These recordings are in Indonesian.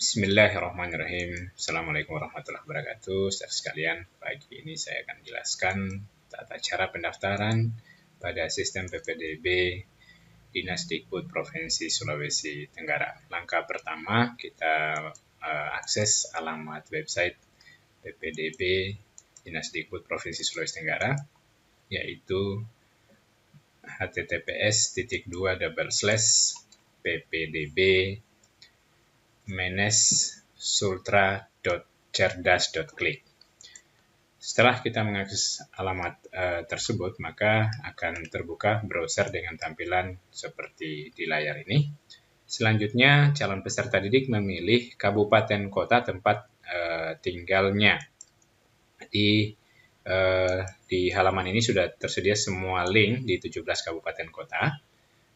Bismillahirrahmanirrahim. Assalamualaikum warahmatullahi wabarakatuh. Saudara sekalian, pagi ini saya akan jelaskan tata cara pendaftaran pada sistem PPDB Dinas Dikbud Provinsi Sulawesi Tenggara. Langkah pertama, kita akses alamat website PPDB Dinas Dikbud Provinsi Sulawesi Tenggara, yaitu https://ppdb-sultra.cerdas.klik. Setelah kita mengakses alamat tersebut, maka akan terbuka browser dengan tampilan seperti di layar ini. Selanjutnya, calon peserta didik memilih kabupaten kota tempat tinggalnya. Di halaman ini sudah tersedia semua link di 17 kabupaten kota.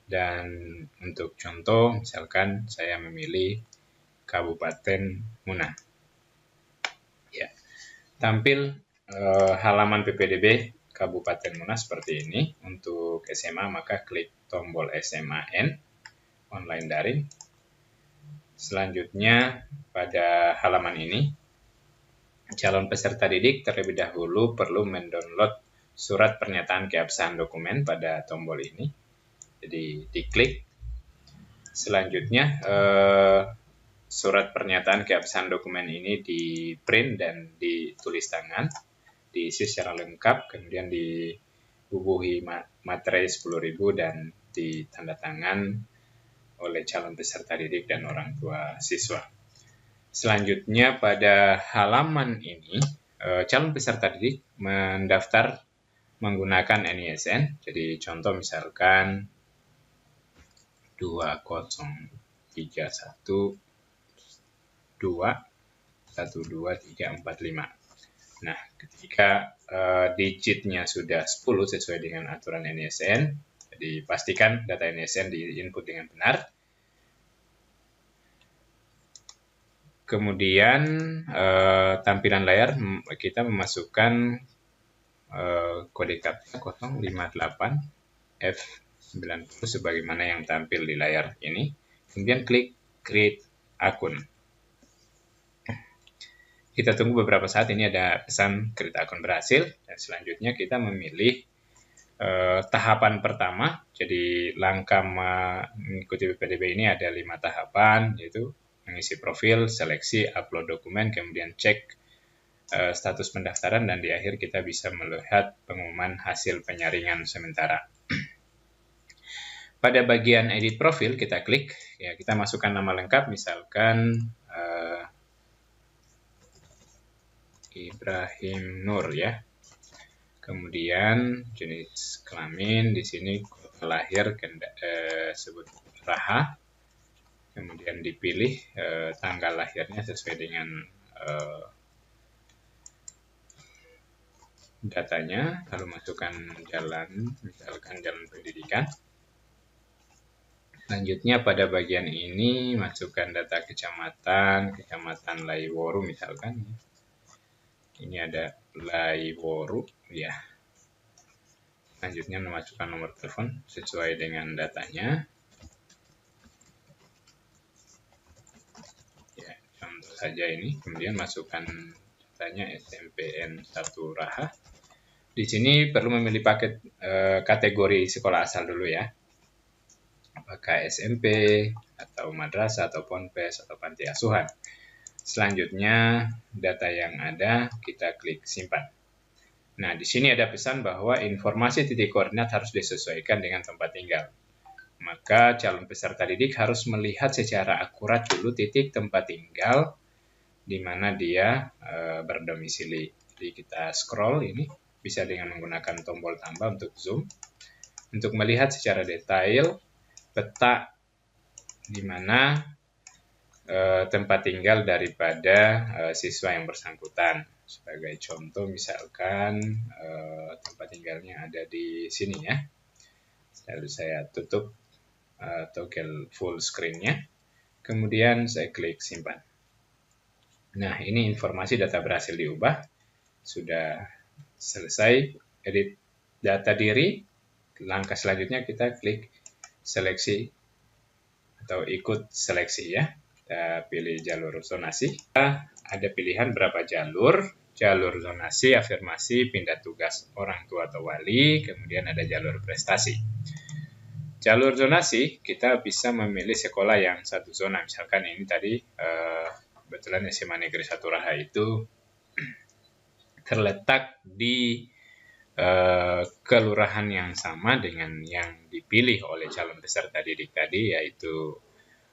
Dan untuk contoh, misalkan saya memilih Kabupaten Muna. Ya. Tampil halaman PPDB Kabupaten Muna seperti ini. Untuk SMA, maka klik tombol SMAN, online daring. Selanjutnya, pada halaman ini, calon peserta didik terlebih dahulu perlu mendownload surat pernyataan keabsahan dokumen pada tombol ini. Jadi diklik. Selanjutnya surat pernyataan keabsahan dokumen ini di print dan ditulis tangan, diisi secara lengkap, kemudian dibubuhi materai 10.000 dan ditandatangan oleh calon peserta didik dan orang tua siswa. Selanjutnya pada halaman ini, calon peserta didik mendaftar menggunakan NISN. Jadi contoh misalkan 2031212345. Nah, ketika digitnya sudah 10 sesuai dengan aturan NISN, jadi pastikan data NISN di-input dengan benar. Kemudian tampilan layar kita memasukkan kode KPA 058F90 sebagaimana yang tampil di layar ini. Kemudian klik create akun. Kita tunggu beberapa saat, ini ada pesan create akun berhasil. Dan selanjutnya kita memilih tahapan pertama. Jadi langkah mengikuti PPDB ini ada 5 tahapan, yaitu mengisi profil, seleksi, upload dokumen, kemudian cek status pendaftaran, dan di akhir kita bisa melihat pengumuman hasil penyaringan sementara. Pada bagian edit profil kita klik, ya kita masukkan nama lengkap, misalkan Ibrahim Nur ya. Kemudian jenis kelamin, di sini kota lahir sebut Raha. Kemudian dipilih tanggal lahirnya sesuai dengan datanya, lalu masukkan jalan, misalkan jalan pendidikan. Selanjutnya pada bagian ini masukkan data kecamatan Laiworu misalkan. Ini ada Laiworu ya. Selanjutnya memasukkan nomor telepon sesuai dengan datanya. Ya, contoh saja ini. Kemudian masukkan datanya SMPN 1 Raha. Di sini perlu memilih paket kategori sekolah asal dulu ya. Apakah SMP atau madrasah atau ponpes atau panti asuhan. Selanjutnya data yang ada kita klik simpan. Nah, di sini ada pesan bahwa informasi titik koordinat harus disesuaikan dengan tempat tinggal. Maka calon peserta didik harus melihat secara akurat dulu titik tempat tinggal di mana dia berdomisili. Jadi kita scroll ini, bisa dengan menggunakan tombol tambah untuk zoom, untuk melihat secara detail peta di mana tempat tinggal daripada siswa yang bersangkutan. Sebagai contoh misalkan tempat tinggalnya ada di sini ya. Lalu saya tutup toggle full screen-nya. Kemudian saya klik simpan. Nah, ini informasi data berhasil diubah. Sudah selesai edit data diri. Langkah selanjutnya kita klik seleksi atau ikut seleksi ya. Kita pilih jalur zonasi. Ada pilihan berapa jalur. Jalur zonasi, afirmasi, pindah tugas orang tua atau wali, kemudian ada jalur prestasi. Jalur zonasi, kita bisa memilih sekolah yang satu zona. Misalkan ini tadi, kebetulan SMA Negeri 1 Raha itu terletak di kelurahan yang sama dengan yang dipilih oleh calon peserta didik tadi, yaitu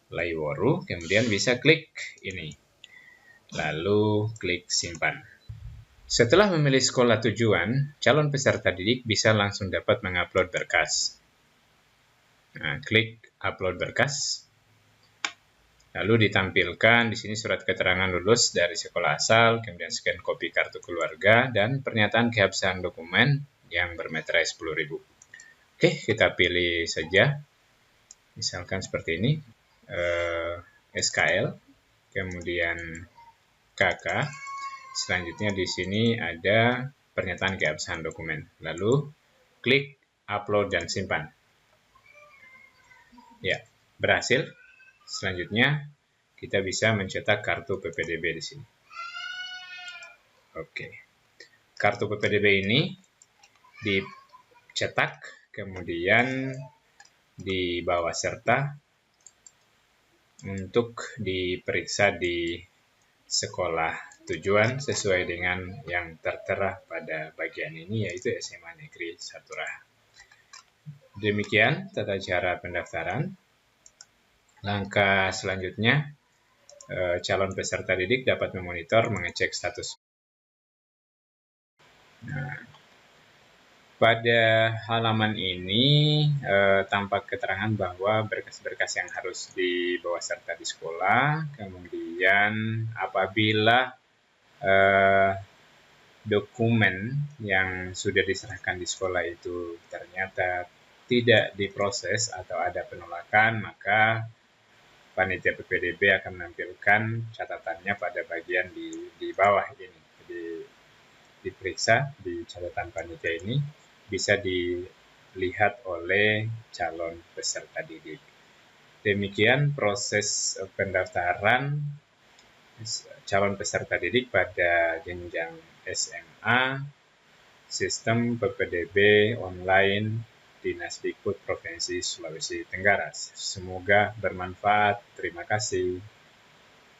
Laiworu. Kemudian bisa klik ini, lalu klik simpan. Setelah memilih sekolah tujuan, calon peserta didik bisa langsung dapat mengupload berkas. Nah, klik upload berkas. Lalu ditampilkan di sini surat keterangan lulus dari sekolah asal, kemudian scan kopi kartu keluarga, dan pernyataan keabsahan dokumen yang bermeterai 10.000. Oke, kita pilih saja. Misalkan seperti ini, SKL, kemudian KK. Selanjutnya di sini ada pernyataan keabsahan dokumen. Lalu klik upload dan simpan. Ya, berhasil. Selanjutnya kita bisa mencetak kartu PPDB di sini. Oke. Kartu PPDB ini dicetak, kemudian dibawa serta untuk diperiksa di sekolah tujuan sesuai dengan yang tertera pada bagian ini, yaitu SMA Negeri 1 Raha. Demikian tata cara pendaftaran. Langkah selanjutnya, calon peserta didik dapat memonitor, mengecek status. Nah, pada halaman ini tampak keterangan bahwa berkas-berkas yang harus dibawa serta di sekolah, kemudian apabila dokumen yang sudah diserahkan di sekolah itu ternyata tidak diproses atau ada penolakan, maka panitia PPDB akan menampilkan catatannya pada bagian di bawah ini. Jadi diperiksa di catatan panitia ini, bisa dilihat oleh calon peserta didik. Demikian proses pendaftaran calon peserta didik pada jenjang SMA, sistem PPDB online Dinasdikbud Provinsi Sulawesi Tenggara. Semoga bermanfaat. Terima kasih.